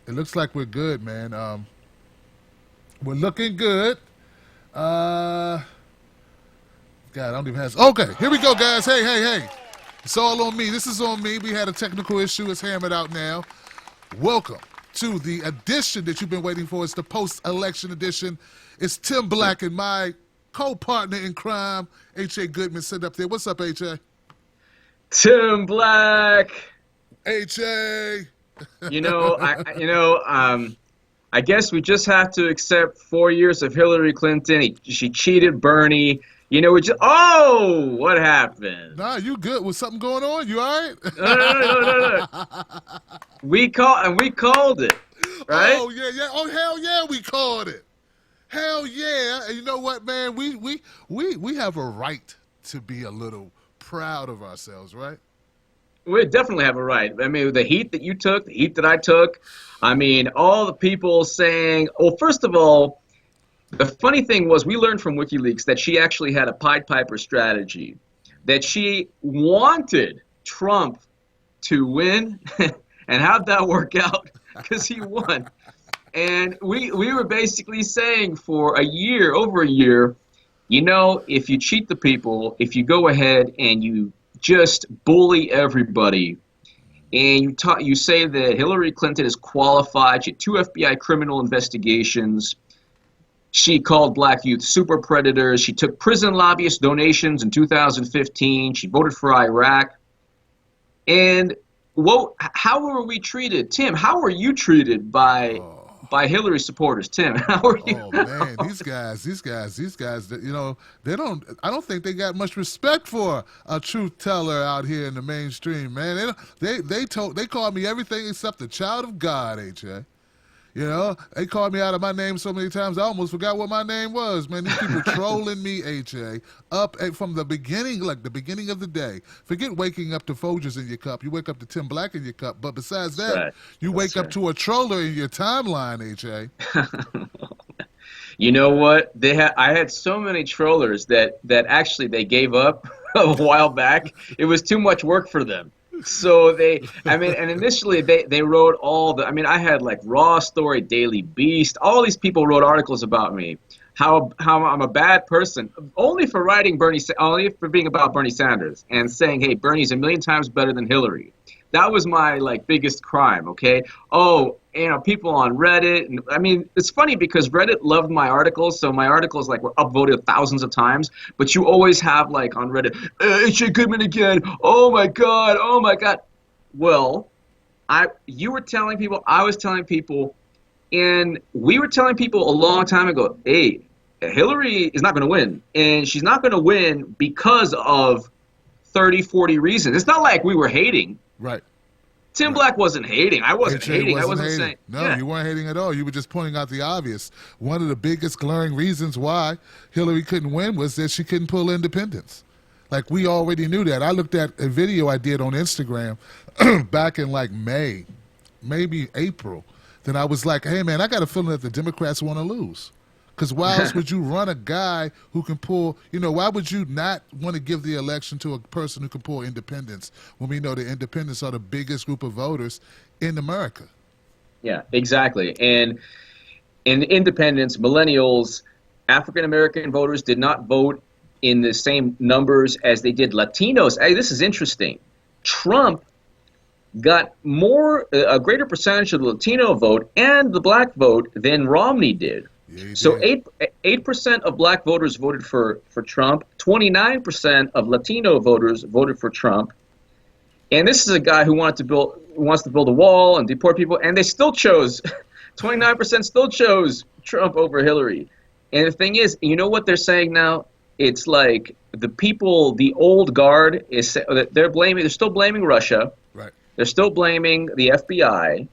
It looks like we're good, man. We're looking good. God, I don't even have. Okay, here we go, guys. Hey. It's all on me. This is on me. We had a technical issue. It's hammered out now. Welcome to the edition that you've been waiting for. It's the post-election edition. It's Tim Black and my co-partner in crime, HA Goodman, sitting up there. What's up, HA? Tim Black. HA. I guess we just have to accept 4 years of Hillary Clinton. She cheated Bernie. What happened? Nah, you good? Was something going on? You all right? No. We called it, right? Oh yeah. Oh hell yeah, we called it. Hell yeah. And you know what, man? We have a right to be a little proud of ourselves, right? We definitely have a right. I mean, the heat that you took, the heat that I took. I mean, all the people saying, well, first of all, the funny thing was we learned from Wikileaks that she actually had a Pied Piper strategy, that she wanted Trump to win. And how'd that work out? Because he won. And we were basically saying for over a year, if you cheat the people, if you go ahead and you just bully everybody, and you say that Hillary Clinton is qualified, she had 2 FBI criminal investigations, she called black youth super predators, she took prison lobbyist donations in 2015, she voted for Iraq, and how were we treated? Tim, how were you treated by Hillary supporters? Tim, how are you? Oh man, these guys, I don't think they got much respect for a truth teller out here in the mainstream, man. They called me everything except the child of God, HA. They called me out of my name so many times I almost forgot what my name was, man. These people trolling me, HA, up from the beginning, like the beginning of the day. Forget waking up to Folgers in your cup. You wake up to Tim Black in your cup. But besides that, you wake up to a troller in your timeline, HA. You know what? I had so many trollers that actually they gave up a while back. It was too much work for them. So and initially they wrote I had like Raw Story, Daily Beast, all these people wrote articles about me, how I'm a bad person, only for being about Bernie Sanders and saying, hey, Bernie's a million times better than Hillary. That was my biggest crime, okay? People on Reddit. It's funny because Reddit loved my articles, so my articles were upvoted thousands of times. But you always have on Reddit, HA Goodman again. Oh my God. Well, you were telling people, I was telling people, and we were telling people a long time ago, hey, Hillary is not going to win, and she's not going to win because of 30, 40 reasons. It's not like we were hating. Right. Tim Black wasn't hating. I wasn't hating. I wasn't hating. saying. No, you weren't hating at all. You were just pointing out the obvious. One of the biggest glaring reasons why Hillary couldn't win was that she couldn't pull independents. We already knew that. I looked at a video I did on Instagram back in May, maybe April. Then I was like, hey, man, I got a feeling that the Democrats want to lose. Because why else would you run a guy who can pull, why would you not want to give the election to a person who can pull independents when we know the independents are the biggest group of voters in America? Yeah, exactly. And independents, millennials, African-American voters did not vote in the same numbers as they did Latinos. Hey, this is interesting. Trump got a greater percentage of the Latino vote and the black vote than Romney did. Yeah, so 8% of black voters voted for Trump, 29% of Latino voters voted for Trump, and this is a guy who wants to build a wall and deport people, and they still chose 29% still chose Trump over Hillary. And the thing is, you know what they're saying now? It's the people, the old guard they're still blaming Russia, right? They're still blaming the FBI.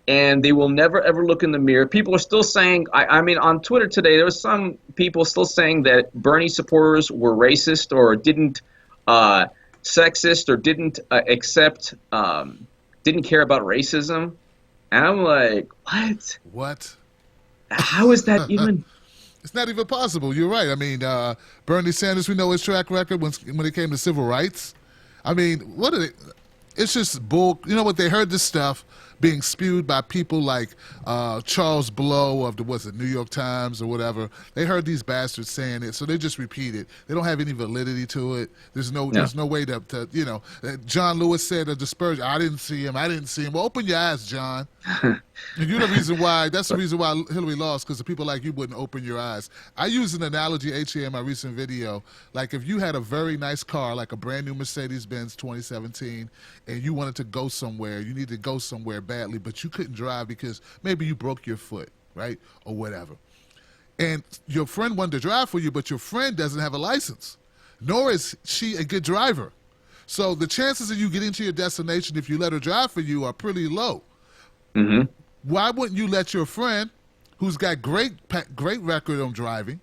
And they will never, ever look in the mirror. People are still saying, on Twitter today, there was some people still saying that Bernie supporters were racist or didn't sexist or didn't didn't care about racism. And I'm like, what? What? How is that even? It's not even possible. You're right. Bernie Sanders, we know his track record when it came to civil rights. What are they? It's just bull. You know what? They heard this stuff. being spewed by people like Charles Blow of the New York Times or whatever. They heard these bastards saying it, so they just repeat it. They don't have any validity to it. There's no way to John Lewis said a dispersion. I didn't see him. Well, open your eyes, John. And you're the reason why. That's the reason why Hillary lost, because the people like you wouldn't open your eyes. I used an analogy, HA, in my recent video. Like if you had a very nice car, like a brand new Mercedes-Benz 2017, and you wanted to go somewhere, you needed to go somewhere badly, but you couldn't drive because maybe you broke your foot, right, or whatever. And your friend wanted to drive for you, but your friend doesn't have a license, nor is she a good driver. So the chances of you getting to your destination if you let her drive for you are pretty low. Mm-hmm. Why wouldn't you let your friend, who's got great record on driving,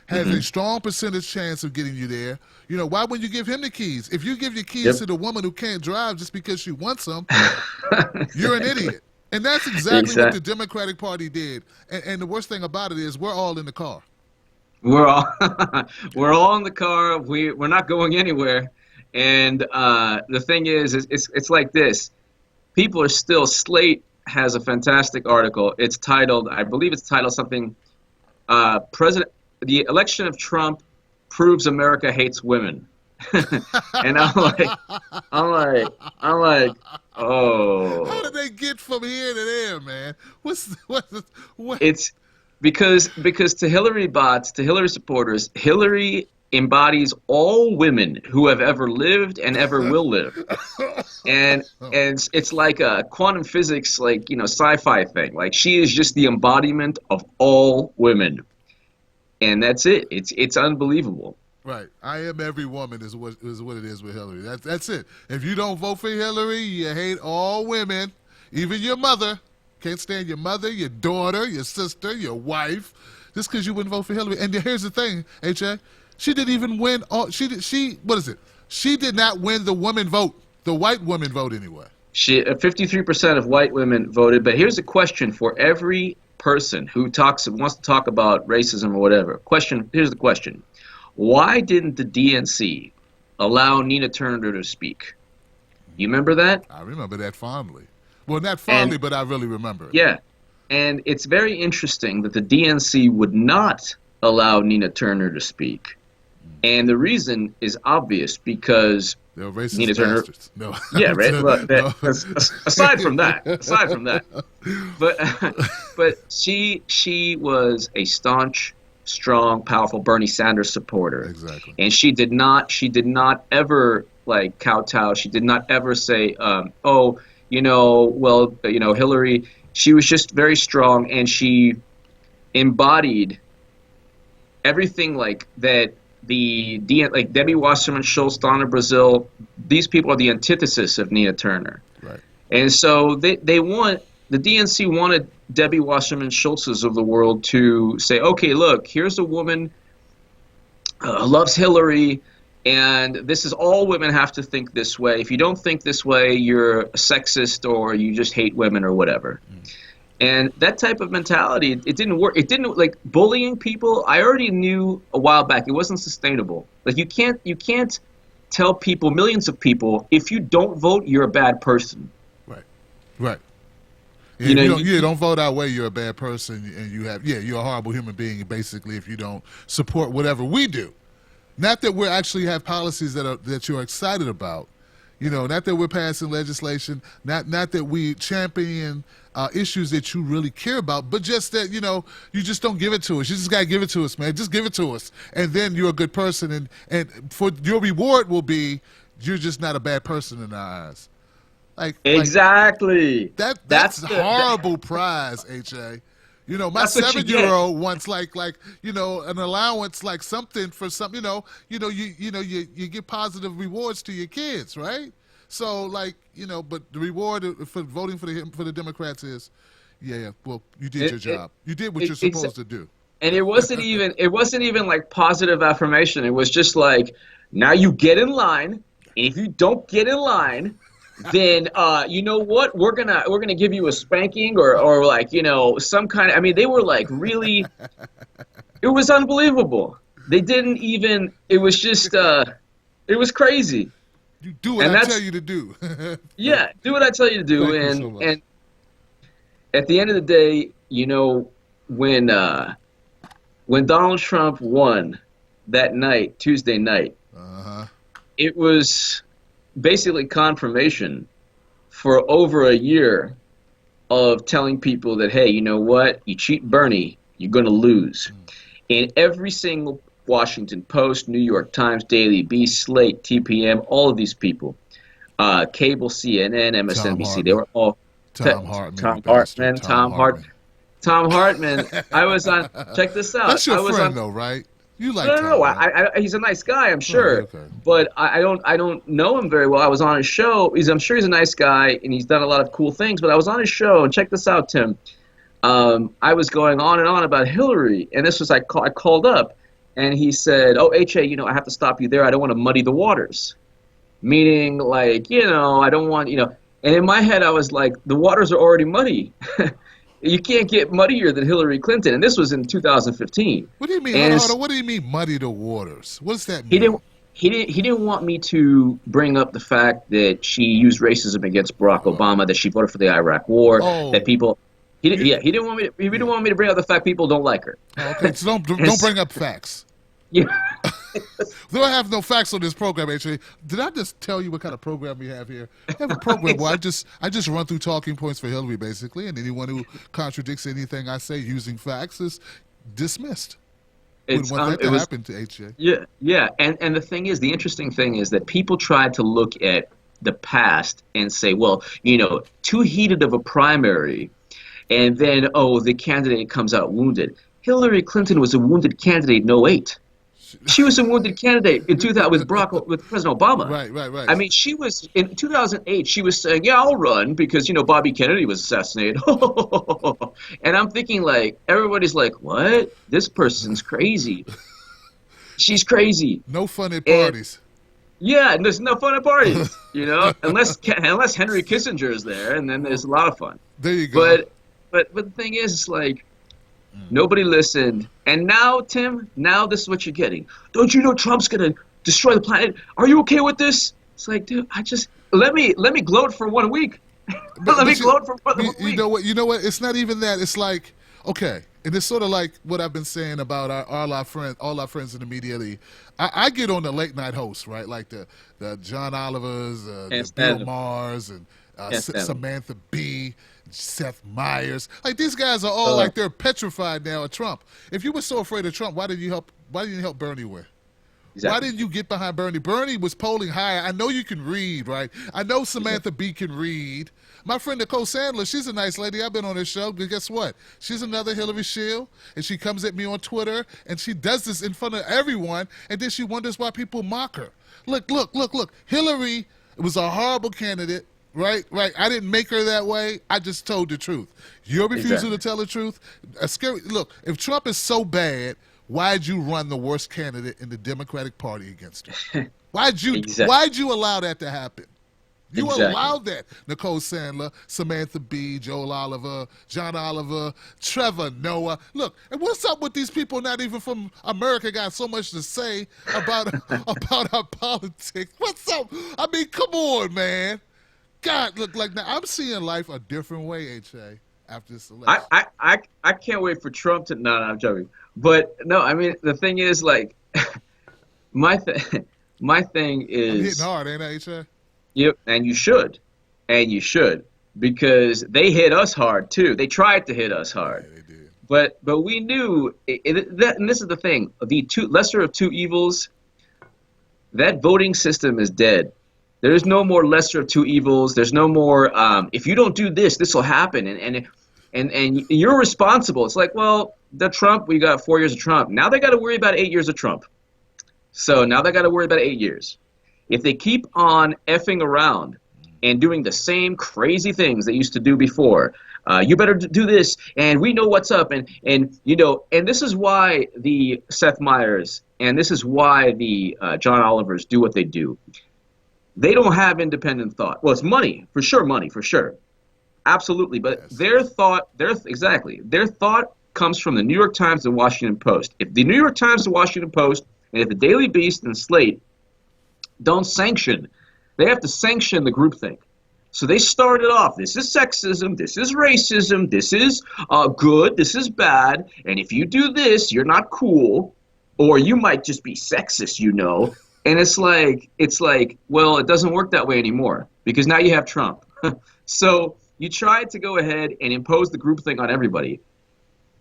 has a strong percentage chance of getting you there? Why wouldn't you give him the keys? If you give your keys to the woman who can't drive just because she wants them, you're an idiot. And that's exactly what the Democratic Party did. And the worst thing about it is we're all in the car. We're all in the car. We're not going anywhere. And the thing is it's like this. People are still. Slate has a fantastic article. It's titled, I believe it's titled something, the election of Trump proves America hates women. And I'm like, oh. How did they get from here to there, man? What? It's because to Hillary bots, to Hillary supporters, Hillary embodies all women who have ever lived and ever will live. And it's like a quantum physics, sci-fi thing. Like she is just the embodiment of all women. And that's it. It's unbelievable. Right. I am every woman is what it is with Hillary. That's it. If you don't vote for Hillary, you hate all women, even your mother. Can't stand your mother, your daughter, your sister, your wife, just because you wouldn't vote for Hillary. And here's the thing, HA. She didn't even win. She did not win the woman vote, the white woman vote anyway. 53% of white women voted. But here's a question for every person who wants to talk about racism or whatever. Here's the question. Why didn't the DNC allow Nina Turner to speak? You remember that? I remember that fondly. Well, not fondly, but I really remember it. Yeah. And it's very interesting that the DNC would not allow Nina Turner to speak. And the reason is obvious, because they're racist Nina Turner. bastards. No. Yeah, right. Aside from that, but she was a staunch, strong, powerful Bernie Sanders supporter. Exactly. And she did not ever kowtow. She did not ever say, Hillary. She was just very strong, and she embodied everything that. Debbie Wasserman Schultz, Donna Brazile, these people are the antithesis of Nina Turner. Right. And so the DNC wanted Debbie Wasserman Schultz's of the world to say, okay, look, here's a woman loves Hillary, and this is all women have to think this way. If you don't think this way, you're a sexist or you just hate women or whatever. And that type of mentality, it didn't work. It didn't, bullying people. I already knew a while back it wasn't sustainable. You can't tell people, millions of people, if you don't vote, you're a bad person. Right. You don't vote our way, you're a bad person, and you're a horrible human being, basically, if you don't support whatever we do. Not that we actually have policies that you're excited about. Not that we're passing legislation, not that we champion issues that you really care about, but just that, you just don't give it to us. You just got to give it to us, man. Just give it to us. And then you're a good person. And for your reward will be you're just not a bad person in our eyes. Exactly. That's a horrible prize, HA. My 7-year-old wants an allowance, something for something. You give positive rewards to your kids, right? So but the reward for voting for the Democrats is, well, you did your job. You did what you're supposed to do. And it wasn't even positive affirmation. It was just now you get in line. And if you don't get in line, then you know what? We're gonna give you a spanking or some kind of. I mean, they were really. It was unbelievable. They didn't even. It was just. It was crazy. You do what I tell you to do. Yeah, do what I tell you to do, at the end of the day, when Donald Trump won that night, Tuesday night, it was basically confirmation for over a year of telling people that, hey, you know what? You cheat Bernie, you're going to lose. In every single Washington Post, New York Times, Daily Beast, Slate, TPM, all of these people, cable, CNN, MSNBC, they were all Tom Hartman. Tom Hartman. I was on. Check this out. That's your I was friend, on, though, right? You like no, Tom? no, no. Right? He's a nice guy, I'm sure, okay. but I don't know him very well. I was on his show. I'm sure he's a nice guy, and he's done a lot of cool things. But I was on his show, and check this out, Tim. I was going on and on about Hillary, and this was I called up, and he said, "Oh, HA, I have to stop you there. I don't want to muddy the waters," meaning like, I don't want, And in my head, I was like, the waters are already muddy. You can't get muddier than Hillary Clinton, and this was in 2015. What do you mean? Hold on. What do you mean muddy the waters? What does that mean? He didn't want me to bring up the fact that she used racism against Barack Obama, that she voted for the Iraq War, that people. He didn't want me to bring up the fact people don't like her. Okay, so don't bring up facts. Yeah. Though I have no facts on this program, actually. Did I just tell you what kind of program we have here? I have a program where I just run through talking points for Hillary, basically, and anyone who contradicts anything I say using facts is dismissed. Wouldn't want that to happen to HJ. Yeah. And the thing is, the interesting thing is that people tried to look at the past and say, well, too heated of a primary, and then, the candidate comes out wounded. Hillary Clinton was a wounded candidate in 2008. She was a wounded candidate in 2000 with President Obama. Right. I mean, she was in 2008. She was saying, "Yeah, I'll run because Bobby Kennedy was assassinated." And I'm thinking, like, everybody's like, "What? This person's crazy. She's crazy." No fun at parties. Yeah, and there's no fun at parties, unless Henry Kissinger is there, and then there's a lot of fun. There you go. But the thing is, it's like. Nobody listened. And now, Tim, this is what you're getting. Don't you know Trump's going to destroy the planet? Are you okay with this? It's like, dude, let me gloat for 1 week. Let me gloat for 1 week. You know what? It's not even that. It's like, okay, and it's sort of like what I've been saying about all our friends in the media. I get on the late night hosts, right? Like the John Olivers, the Bill Maher's, and Samantha Bee, Seth Meyers. Like, these guys are all like they're petrified now of Trump. If you were so afraid of Trump, why didn't you help Bernie win? Exactly. Why didn't you get behind Bernie? Bernie was polling higher. I know you can read, right? I know Samantha Bee can read. My friend Nicole Sandler, she's a nice lady. I've been on her show. But guess what? She's another Hillary shield, and she comes at me on Twitter, and she does this in front of everyone, and then she wonders why people mock her. Look. Hillary was a horrible candidate. Right. I didn't make her that way. I just told the truth. Your refusal to tell the truth. Look, if Trump is so bad, why'd you run the worst candidate in the Democratic Party against him? Why'd you allow that to happen? You allowed that. Nicole Sandler, Samantha Bee, Joel Oliver, John Oliver, Trevor Noah. Look, and what's up with these people not even from America got so much to say about our politics? What's up? I mean, come on, man. God, look, like, now I'm seeing life a different way, HA, after this election. I can't wait for Trump to. No, I'm joking. But no, I mean, the thing is, like, my thing is. I'm hitting hard, ain't I, HA? Yep, and you should, because they hit us hard too. They tried to hit us hard. Yeah, they did. But we knew that, and this is the thing: the lesser of two evils. That voting system is dead. There's no more lesser of two evils. There's no more. If you don't do this, this will happen, and you're responsible. It's like, well, the Trump. We got 4 years of Trump. Now they got to worry about 8 years of Trump. So now they got to worry about 8 years. If they keep on effing around and doing the same crazy things they used to do before, you better do this, and we know what's up, and this is why the Seth Meyers and this is why the John Olivers do what they do. They don't have independent thought. Well, it's money for sure, absolutely. But yes. Their thought comes from the New York Times and Washington Post. If the New York Times and Washington Post and if the Daily Beast and Slate don't sanction, they have to sanction the groupthink. So they started off, this is sexism, this is racism, this is good, this is bad, and if you do this, you're not cool, or you might just be sexist, you know. And it's like, well, it doesn't work that way anymore, because now you have Trump. So you tried to go ahead and impose the groupthink on everybody.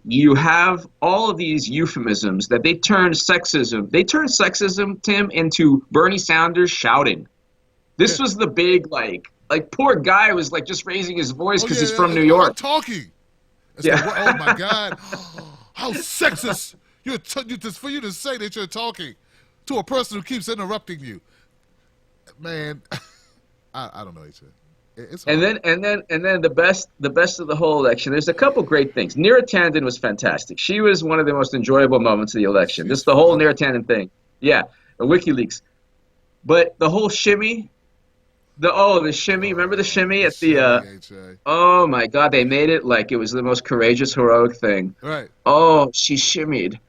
You have all of these euphemisms that they turned sexism, Tim, into Bernie Sanders shouting. This was the big, like poor guy was like just raising his voice because he's from New York. I'm talking. It's Yeah. like, oh my God, how sexist! Just for you to say that you're talking to a person who keeps interrupting you, man. I don't know, HA. It's hard. And then the best of the whole election. There's a couple great things. Neera Tanden was fantastic. She was one of the most enjoyable moments of the election. Just the whole Neera Tanden thing. Yeah, the WikiLeaks. But the whole shimmy. The shimmy. Remember the shimmy at the? HA. Oh my God! They made it like it was the most courageous, heroic thing. Right. Oh, she shimmied.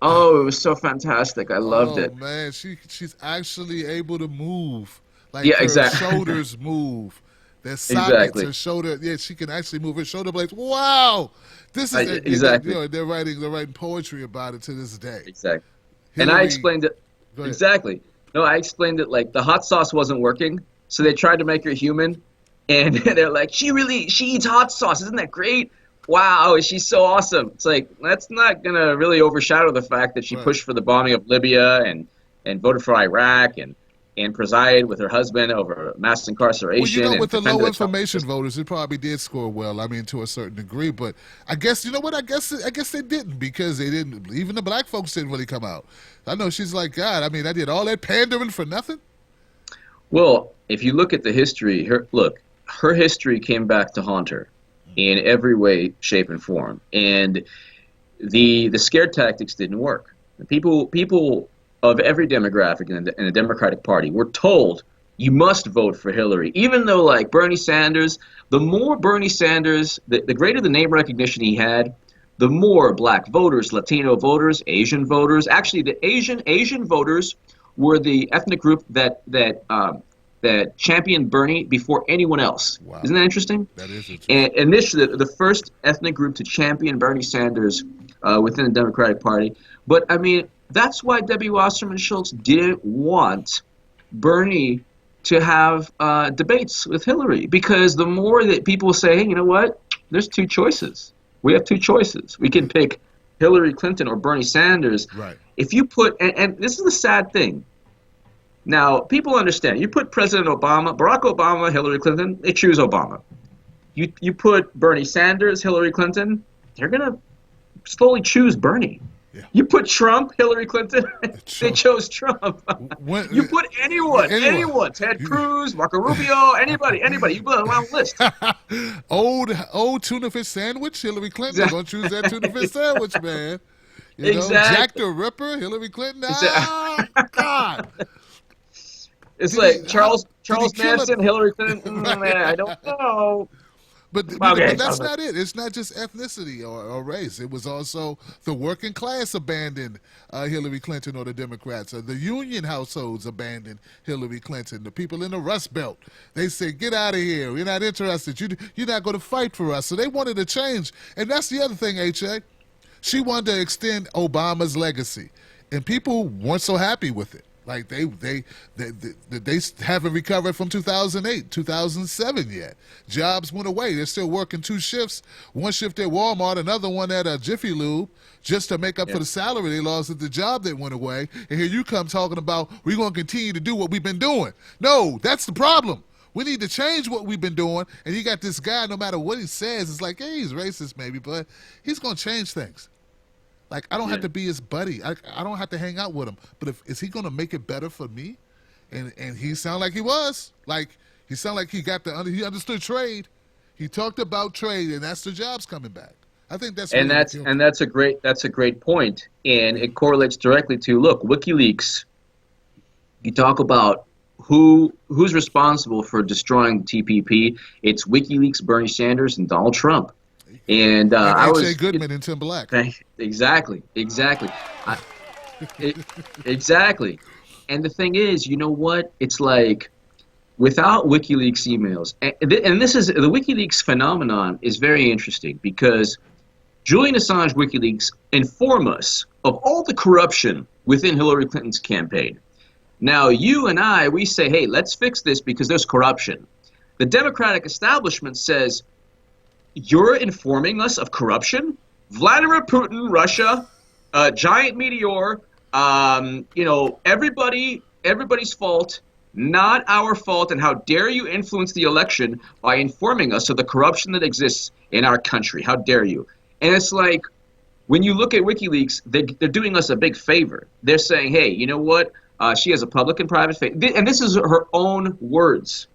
Oh, it was so fantastic. I loved it. Oh man, she's actually able to move. Like Yeah, her exactly. shoulders move. Their sockets, Exactly. her shoulder. Yeah, she can actually move her shoulder blades. Wow, this is exactly. You know, they're writing poetry about it to this day. Exactly. And I explained it. Go ahead. Exactly. No, I explained it like the hot sauce wasn't working, so they tried to make her human, and they're like, she eats hot sauce. Isn't that great? Wow, she's so awesome. It's like, that's not going to really overshadow the fact that she Right. pushed for the bombing of Libya and voted for Iraq and presided with her husband over mass incarceration. Well, you know, and with the defended low the Trump information system. voters, it probably did score well. I mean, to a certain degree, but I guess you know what? I guess they didn't, because they didn't. Even the black folks didn't really come out. I know she's like, God. I mean, I did all that pandering for nothing. Well, if you look at the history, her history came back to haunt her in every way, shape, and form. And the scare tactics didn't work. People of every demographic in the Democratic Party were told, you must vote for Hillary. Even though, like Bernie Sanders, the more Bernie Sanders, the greater the name recognition he had, the more black voters, Latino voters, Asian voters. Actually, the Asian voters were the ethnic group that championed Bernie before anyone else. Wow. Isn't that interesting? That is interesting. And this the first ethnic group to champion Bernie Sanders within the Democratic Party. But I mean, that's why Debbie Wasserman Schultz didn't want Bernie to have debates with Hillary, because the more that people say, hey, you know what? There's two choices. We have two choices. We can pick Hillary Clinton or Bernie Sanders. Right. If you put, and this is the sad thing. Now, people understand. You put President Obama, Barack Obama, Hillary Clinton, they choose Obama. You put Bernie Sanders, Hillary Clinton, they're going to slowly choose Bernie. Yeah. You put Trump, Hillary Clinton, they Trump. chose Trump. When- You put anyone, Ted Cruz, Marco Rubio, anybody, you put a long list. old tuna fish sandwich, Hillary Clinton. Gonna choose that tuna fish sandwich, man. You know, Exactly. Jack the Ripper, Hillary Clinton. Ah, God. It's Did like he- Charles did he kill Manson, him? Hillary Clinton. Man, I don't know. But Okay. that's not it. It's not just ethnicity or race. It was also the working class abandoned Hillary Clinton or the Democrats. The union households abandoned Hillary Clinton. The people in the Rust Belt, they said, get out of here. We're not interested. You're not going to fight for us. So they wanted to change. And that's the other thing, HA. She wanted to extend Obama's legacy. And people weren't so happy with it. Like they haven't recovered from 2008, 2007 yet. Jobs went away. They're still working two shifts. One shift at Walmart, another one at Jiffy Lube, just to make up for the salary they lost at the job that went away. And here you come talking about we're going to continue to do what we've been doing. No, that's the problem. We need to change what we've been doing. And you got this guy, no matter what he says, it's like, hey, he's racist maybe, but he's going to change things. Like, I don't have to be his buddy. I don't have to hang out with him. But is he going to make it better for me? And he sounded like he was. Like, he sounded like he understood trade. He talked about trade, and that's the jobs coming back. I think that's that's a great point, and it correlates directly to, look, WikiLeaks. You talk about who's responsible for destroying TPP. It's WikiLeaks, Bernie Sanders, and Donald Trump. And I was HA Goodman and Tim Black. Exactly. Exactly. And the thing is, you know what? It's like without WikiLeaks emails, and this is the WikiLeaks phenomenon is very interesting because Julian Assange WikiLeaks inform us of all the corruption within Hillary Clinton's campaign. Now, you and I, we say, hey, let's fix this because there's corruption. The Democratic establishment says, you're informing us of corruption? Vladimir Putin, Russia, giant meteor, everybody's fault, not our fault, and how dare you influence the election by informing us of the corruption that exists in our country? How dare you? And it's like, when you look at WikiLeaks, they're doing us a big favor. They're saying, hey, you know what? She has a public and private faith. And this is her own words.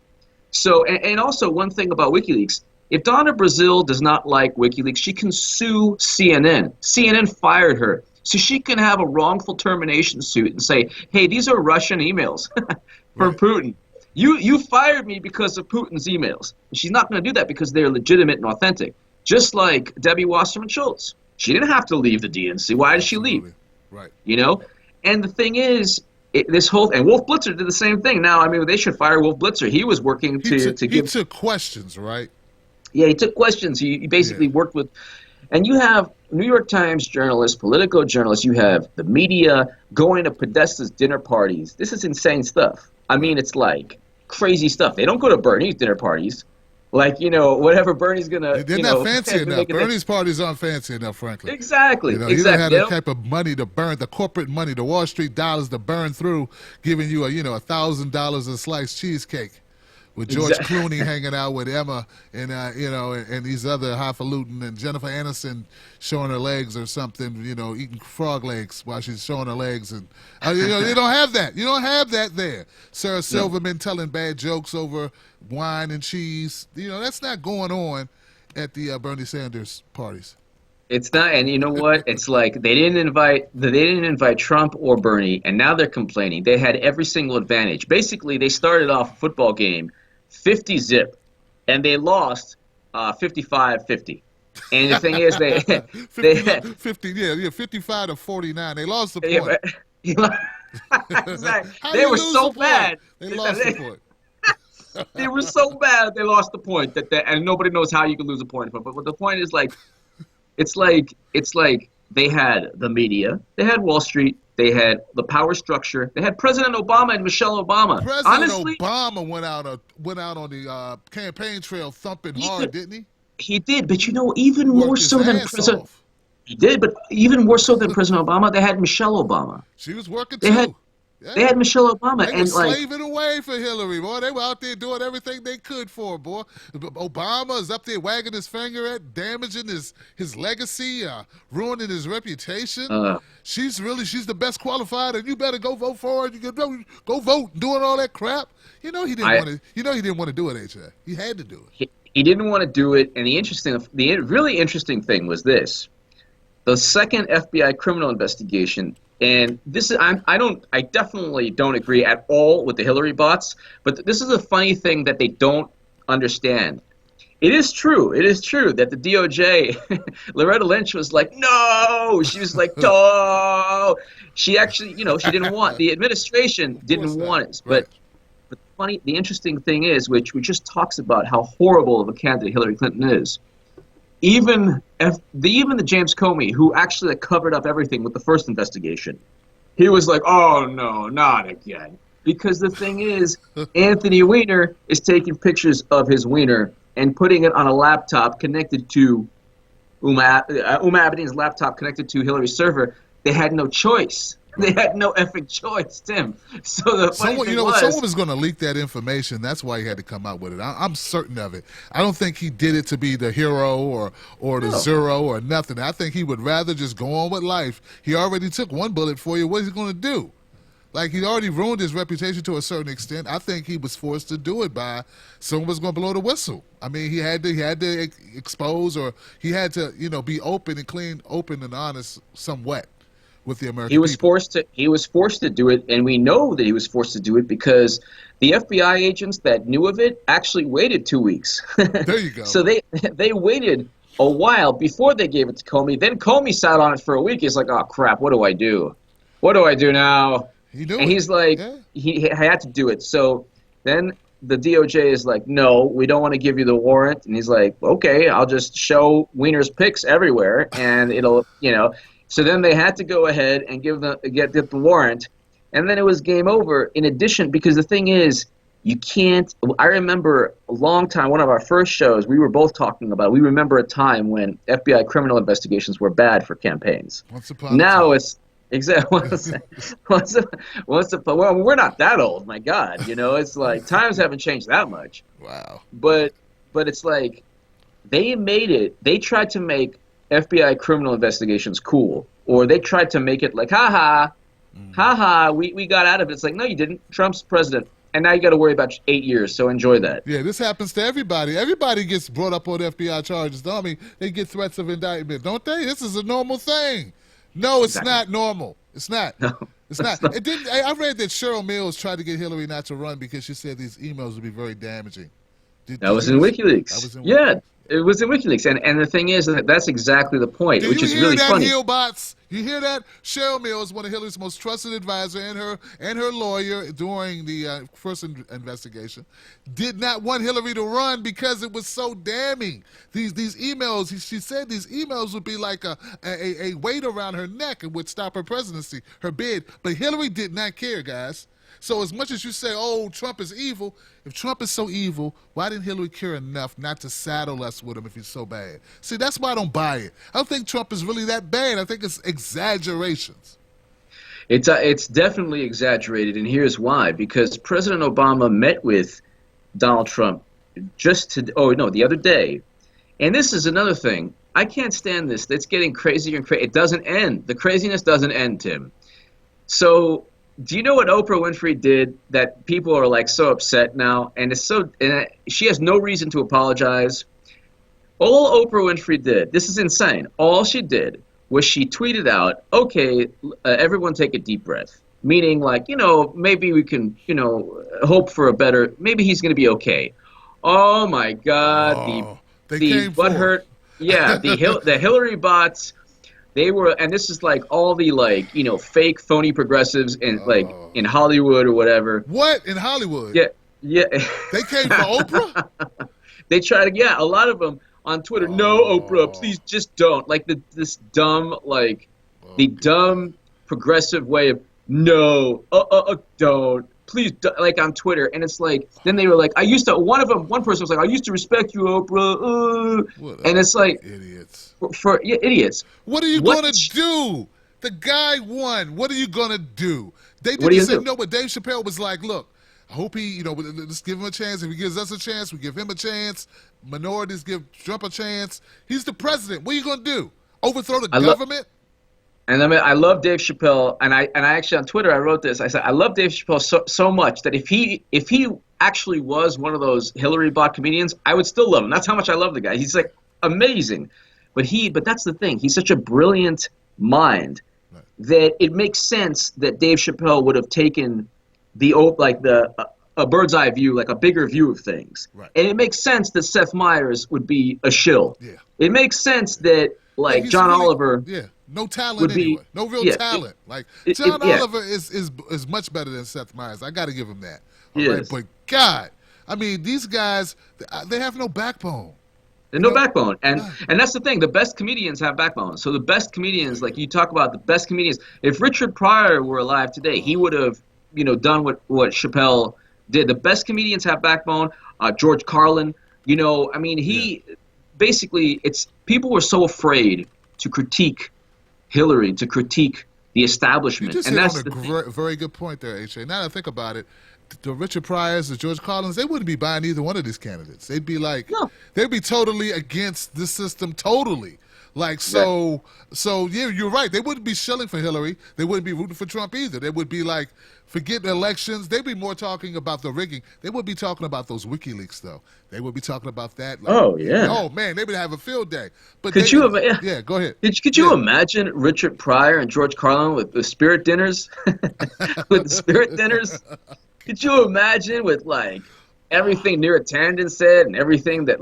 So, and also one thing about WikiLeaks, if Donna Brazile does not like WikiLeaks, she can sue CNN. CNN fired her. So she can have a wrongful termination suit and say, hey, these are Russian emails from Putin. You fired me because of Putin's emails. And she's not going to do that because they're legitimate and authentic. Just like Debbie Wasserman Schultz. She didn't have to leave the DNC. Why did she leave? Right. You know? And the thing is, and Wolf Blitzer did the same thing. Now, I mean, they should fire Wolf Blitzer. He was working to give... He took questions, right? Yeah, he took questions. He basically worked with... And you have New York Times journalists, Politico journalists, you have the media going to Podesta's dinner parties. This is insane stuff. I mean, it's like crazy stuff. They don't go to Bernie's dinner parties. Like, whatever Bernie's going to... They're not fancy enough. Bernie's parties aren't fancy enough, frankly. Exactly. He don't have the type of money to burn, the corporate money, the Wall Street dollars to burn through, giving you $1,000 a sliced cheesecake. With George Clooney hanging out with Emma and and these other highfalutin and Jennifer Aniston showing her legs or something, eating frog legs while she's showing her legs, and you don't have that. You don't have that there. Sarah Silverman telling bad jokes over wine and cheese. That's not going on at the Bernie Sanders parties. It's not, and you know what? It's like they didn't invite Trump or Bernie, and now they're complaining. They had every single advantage. Basically, they started off a football game 50-zip, and they lost 55-50. And the thing is, they 55 to 49. They lost the point. Exactly. They were so bad. They lost the point. They were so bad they lost the point and nobody knows how you can lose a point. But the point is it's like they had the media, they had Wall Street, they had the power structure, they had President Obama and Michelle Obama. Honestly, Obama went out on the campaign trail thumping hard, didn't he? He did, but even more so than President. He did, but even more so than President Obama, they had Michelle Obama. She was working too. They had Michelle Obama. They were slaving away for Hillary, boy. They were out there doing everything they could for her, boy. Obama is up there wagging his finger at, damaging his legacy, ruining his reputation. She's the best qualified, and you better go vote for her. You can go vote, doing all that crap. He didn't want to. He didn't want to do it, HA. He had to do it. He didn't want to do it, and the really interesting thing was this: the second FBI criminal investigation. And this is I definitely don't agree at all with the Hillary bots, but this is a funny thing that they don't understand. It is true that the DOJ, Loretta Lynch was like, no, she was like, no. She actually, she didn't want, the administration didn't want it. Right. But the interesting thing is, which just talks about how horrible of a candidate Hillary Clinton is. Even the James Comey, who actually covered up everything with the first investigation, he was like, oh, no, not again. Because the thing is, Anthony Weiner is taking pictures of his wiener and putting it on a laptop connected to Uma Abedin's laptop connected to Hillary's server. They had no choice. They had no effing choice, Tim. So the funny thing was, someone was going to leak that information. That's why he had to come out with it. I'm certain of it. I don't think he did it to be the hero or the zero or nothing. I think he would rather just go on with life. He already took one bullet for you. What is he going to do? Like, he already ruined his reputation to a certain extent. I think he was forced to do it by someone was going to blow the whistle. I mean, he had to expose, or he had to, be open and clean, open and honest somewhat with the American people. He was forced to do it, and we know that he was forced to do it because the FBI agents that knew of it actually waited 2 weeks. There you go. So they waited a while before they gave it to Comey. Then Comey sat on it for a week. He's like, oh, crap, what do I do? What do I do now? He's like, he had to do it. So then the DOJ is like, no, we don't want to give you the warrant. And he's like, okay, I'll just show Wiener's pics everywhere, and it'll, So then they had to go ahead and get the warrant, and then it was game over. In addition, because the thing is, you can't. I remember a long time, one of our first shows, we were both talking about. We remember a time when FBI criminal investigations were bad for campaigns. Now it's. Exactly. Well, we're not that old, my God. It's like times haven't changed that much. Wow. But it's like they tried to make FBI criminal investigations cool, or they tried to make it like, ha, we got out of it. It's like, no, you didn't. Trump's president. And now you got to worry about 8 years, so enjoy that. Yeah, this happens to everybody. Everybody gets brought up on FBI charges, don't they? They get threats of indictment, don't they? This is a normal thing. No, it's not normal. It's not. No, it's not. It didn't. I read that Cheryl Mills tried to get Hillary not to run because she said these emails would be very damaging. That was in WikiLeaks. Yeah, it was in WikiLeaks. And the thing is, that's exactly the point, which is really funny. You hear that, Heelbots? You hear that? Cheryl Mills, one of Hillary's most trusted advisor, and her lawyer during the first investigation, did not want Hillary to run because it was so damning. These emails, she said these emails would be like a weight around her neck and would stop her presidency, her bid. But Hillary did not care, guys. So as much as you say, oh, Trump is evil, if Trump is so evil, why didn't Hillary care enough not to saddle us with him if he's so bad? See, that's why I don't buy it. I don't think Trump is really that bad. I think it's exaggerations. It's definitely exaggerated, and here's why. Because President Obama met with Donald Trump the other day. And this is another thing. I can't stand this. It's getting crazier and crazier. It doesn't end. The craziness doesn't end, Tim. So do you know what Oprah Winfrey did that people are like so upset now? And she has no reason to apologize. All Oprah Winfrey did, this is insane. All she did was she tweeted out, okay, everyone take a deep breath. Meaning like, maybe we can, hope for a better, maybe he's going to be okay. Oh my God. The butthurt. Yeah. The Hillary bots. They were, and this is like all the fake phony progressives in Hollywood or whatever. What in Hollywood? Yeah. They came for Oprah. They tried to, a lot of them on Twitter. No, Oprah, please just don't. Like this dumb, dumb progressive way of no, don't. Please, like on Twitter, and it's like, then they were like, one person was like, I used to respect you, Oprah, and it's like, idiots. Idiots. What are you gonna do? The guy won. What are you gonna do? They didn't say no, but Dave Chappelle was like, look, I hope he, let's give him a chance. If he gives us a chance, we give him a chance. Minorities give Trump a chance. He's the president. What are you gonna do? Overthrow the government? And I love Dave Chappelle, and I actually on Twitter I wrote this. I said I love Dave Chappelle so much that if he actually was one of those Hillary bot comedians, I would still love him. That's how much I love the guy. He's like amazing, but that's the thing. He's such a brilliant mind that it makes sense that Dave Chappelle would have taken a bird's eye view, like a bigger view of things, and it makes sense that Seth Meyers would be a shill. Yeah. It makes sense that John Oliver. Yeah. No talent anyway. No real talent. John Oliver is much better than Seth Meyers. I got to give him that. Right? But God, I mean, these guys, they have no backbone. There's no backbone, and that's the thing. The best comedians have backbone. So the best comedians, like you talk about the best comedians. If Richard Pryor were alive today, he would have, done what Chappelle did. The best comedians have backbone. George Carlin, basically, people were so afraid to critique Hillary, to critique the establishment. You just hit on a very good point there, HA. Now that I think about it, the Richard Pryors, the George Carlins, they wouldn't be buying either one of these candidates. They'd be like, they'd be totally against the system, totally. So yeah, you're right. They wouldn't be shilling for Hillary. They wouldn't be rooting for Trump either. They would be like, forget elections. They'd be more talking about the rigging. They would be talking about those WikiLeaks, though. They would be talking about that. Oh, man, they would have a field day. But go ahead. Could you imagine Richard Pryor and George Carlin with the spirit dinners? With the spirit dinners? Could you imagine with, everything Neera Tanden said and everything that,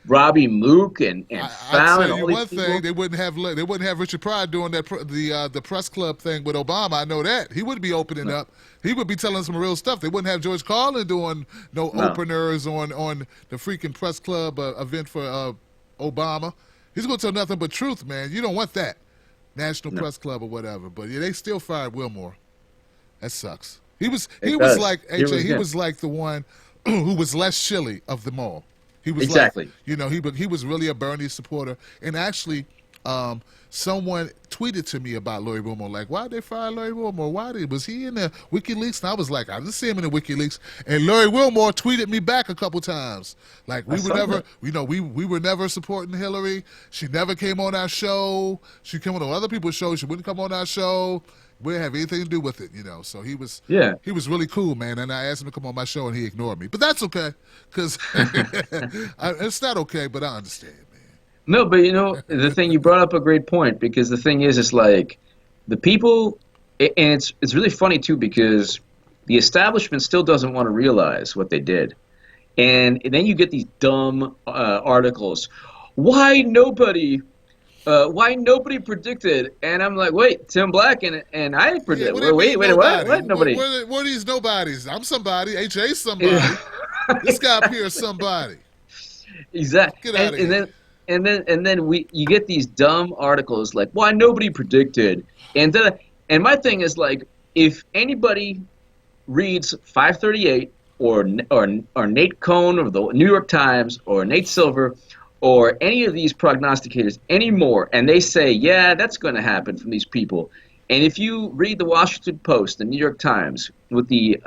Robbie Mook and I Fallon. tell you All these one people. thing: they wouldn't have Richard Pryor doing that the press club thing with Obama. I know that he wouldn't be opening up. He would be telling some real stuff. They wouldn't have George Carlin doing no openers on the freaking press club event for Obama. He's going to tell nothing but truth, man. You don't want that. National Press Club or whatever. But yeah, they still fired Wilmore. That sucks. He was like HA. He was like the one who was less chilly of them all. He was exactly. Like, he was really a Bernie supporter. And actually, someone tweeted to me about Larry Wilmore, like, why'd they fire Larry Wilmore? Was he in the Wikileaks? And I was like, I didn't see him in the Wikileaks. And Larry Wilmore tweeted me back a couple times. Like, we were never supporting Hillary. She never came on our show. She came on other people's shows. She wouldn't come on our show. We didn't have anything to do with it, So he was really cool, man. And I asked him to come on my show, and he ignored me. But that's okay, because it's not okay, but I understand, man. No, but the thing, you brought up a great point, because the thing is, it's like the people, and it's really funny too, because the establishment still doesn't want to realize what they did, and then you get these dumb articles. Why nobody predicted? And I'm like, wait, Tim Black and I predicted. Yeah, wait, what? Nobody. What are these nobodies? I'm somebody. HA's somebody. Yeah. This guy up here is somebody. Exactly. Get out of here. And then you get these dumb articles like, why nobody predicted, and my thing is, like, if anybody reads 538 or Nate Cohn of the New York Times or Nate Silver or any of these prognosticators anymore, and they say, yeah, that's going to happen from these people, and if you read the Washington Post, the New York Times, with the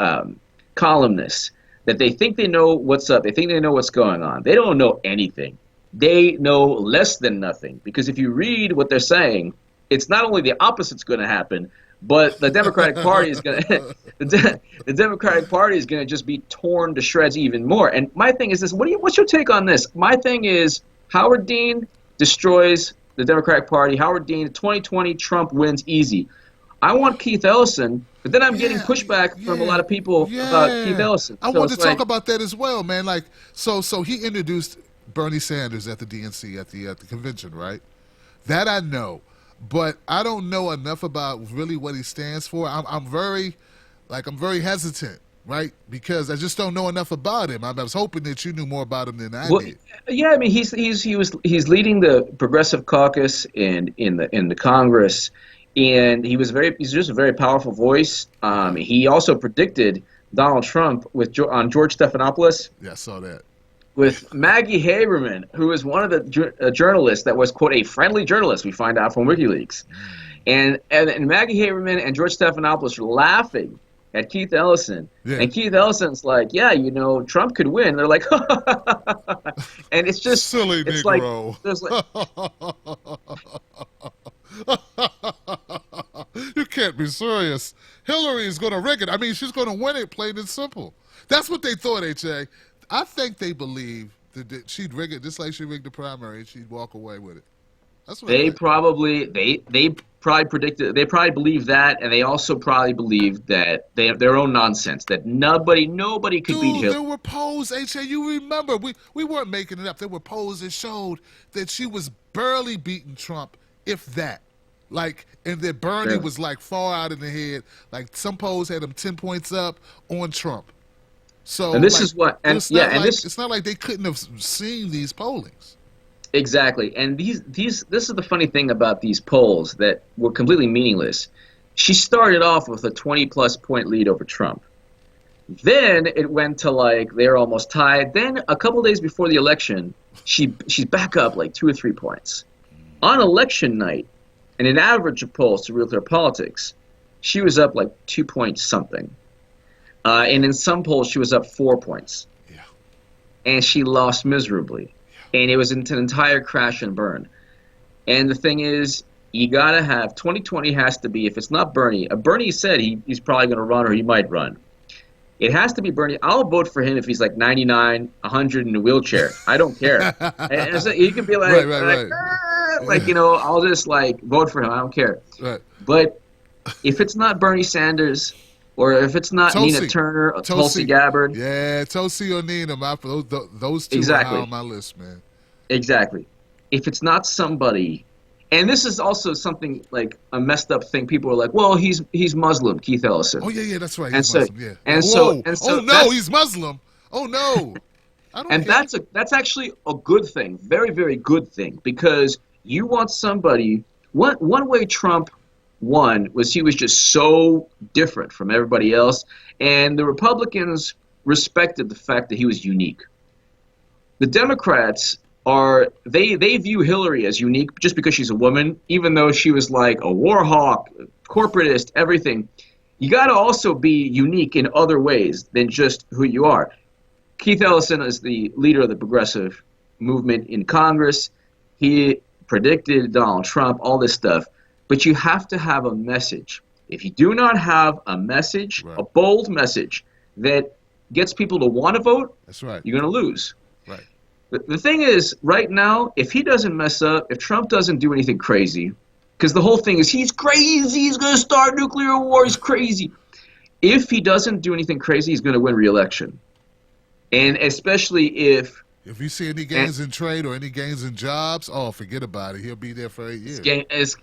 columnists, that they think they know what's up, they think they know what's going on, they don't know anything. They know less than nothing, because if you read what they're saying, it's not only the opposite's going to happen, but the Democratic Party is going to the Democratic Party is going to just be torn to shreds even more. And my thing is this: what's your take on this? My thing is Howard Dean destroys the Democratic Party. Howard Dean, 2020, Trump wins easy. I want Keith Ellison, but then I'm getting pushback from a lot of people about Keith Ellison. I want to talk about that as well, man. Like, so he introduced Bernie Sanders at the DNC at the convention, right? That I know, but I don't know enough about really what he stands for. I'm very hesitant, right? Because I just don't know enough about him. I was hoping that you knew more about him than I did. Yeah, I mean, he's leading the Progressive Caucus in the Congress, and he's just a very powerful voice. He also predicted Donald Trump on George Stephanopoulos. Yeah, I saw that. With Maggie Haberman, who is one of the journalists that was, quote, a friendly journalist, we find out from WikiLeaks. And Maggie Haberman and George Stephanopoulos were laughing at Keith Ellison. Yeah. And Keith Ellison's like, yeah, Trump could win. They're like, and it's just silly Negro. You can't be serious. Hillary is going to rig it. I mean, she's going to win it, plain and simple. That's what they thought, HA. I think they believe that she'd rig it just like she rigged the primary, and she'd walk away with it. That's what they probably predicted. They probably believe that, and they also probably believe that they have their own nonsense, that nobody could beat Hillary. There were polls, HA. You remember we weren't making it up. There were polls that showed that she was barely beating Trump, if that. Like, and that Bernie was like far out in the head. Like, some polls had him 10 points up on Trump. So, and this is what, it's not like they couldn't have seen these pollings. Exactly, and this is the funny thing about these polls that were completely meaningless. She started off with a 20-plus point lead over Trump. Then it went to like they're almost tied. Then a couple days before the election, she's back up like 2 or 3 points. On election night, in an average of polls to Real Clear Politics, she was up like 2 points something. And in some polls, she was up 4 points. Yeah. And she lost miserably. Yeah. And it was an entire crash and burn. And the thing is, you got to have, 2020 has to be, if it's not Bernie, Bernie said he's probably going to run or he might run. It has to be Bernie. I'll vote for him if he's like 99, 100 in a wheelchair. I don't care. And so you can be like, I'll just like vote for him. I don't care. Right. But if it's not Bernie Sanders, or if it's not Nina Turner or Tulsi Gabbard. Yeah, Tulsi or Nina. Those two are on my list, man. Exactly. If it's not somebody, and this is also something like a messed up thing. People are like, "Well, he's Muslim, Keith Ellison." Oh yeah, that's right. And He's so, Muslim. Yeah. and Whoa. so, and Oh so no, he's Muslim. Oh no. I don't and care. that's actually a good thing, very, very good thing, because you want somebody. One way Trump won was he was just so different from everybody else, and the Republicans respected the fact that he was unique. The Democrats they view Hillary as unique just because she's a woman, even though she was like a war hawk, corporatist, everything. You got to also be unique in other ways than just who you are. Keith Ellison is the leader of the progressive movement in Congress. He predicted Donald Trump, all this stuff. But you have to have a message. If you do not have a message, Right. a bold message that gets people to want to vote, That's right. you're going to lose. Right. The thing is, right now, if he doesn't mess up, if Trump doesn't do anything crazy, because the whole thing is he's crazy, he's going to start nuclear war, he's crazy. If he doesn't do anything crazy, he's going to win re-election. And especially if you see any gains in trade or any gains in jobs, oh, forget about it. He'll be there for 8 years.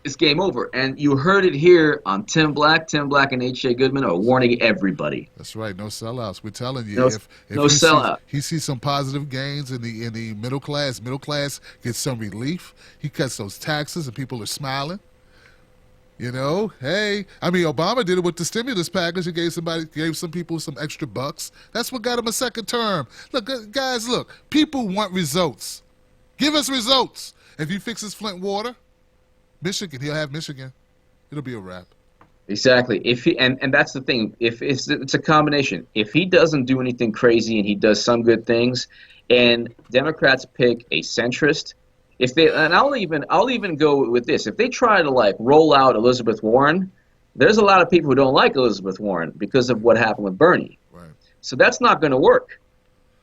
it's game over. And you heard it here on Tim Black. Tim Black and HA Goodman are warning everybody. That's right. No sellouts. We're telling you. No- if no he sellout. He sees some positive gains in the middle class. Middle class gets some relief. He cuts those taxes and people are smiling. You know, hey, I mean, Obama did it with the stimulus package. He gave some people some extra bucks. That's what got him a second term. Look, guys, look, people want results. Give us results. If he fixes Flint water, Michigan, he'll have Michigan. It'll be a wrap. Exactly. If he and that's the thing. If it's a combination. If he doesn't do anything crazy and he does some good things, and Democrats pick a centrist, if they and I'll even go with this. If they try to like roll out Elizabeth Warren, there's a lot of people who don't like Elizabeth Warren because of what happened with Bernie. Right. So that's not going to work.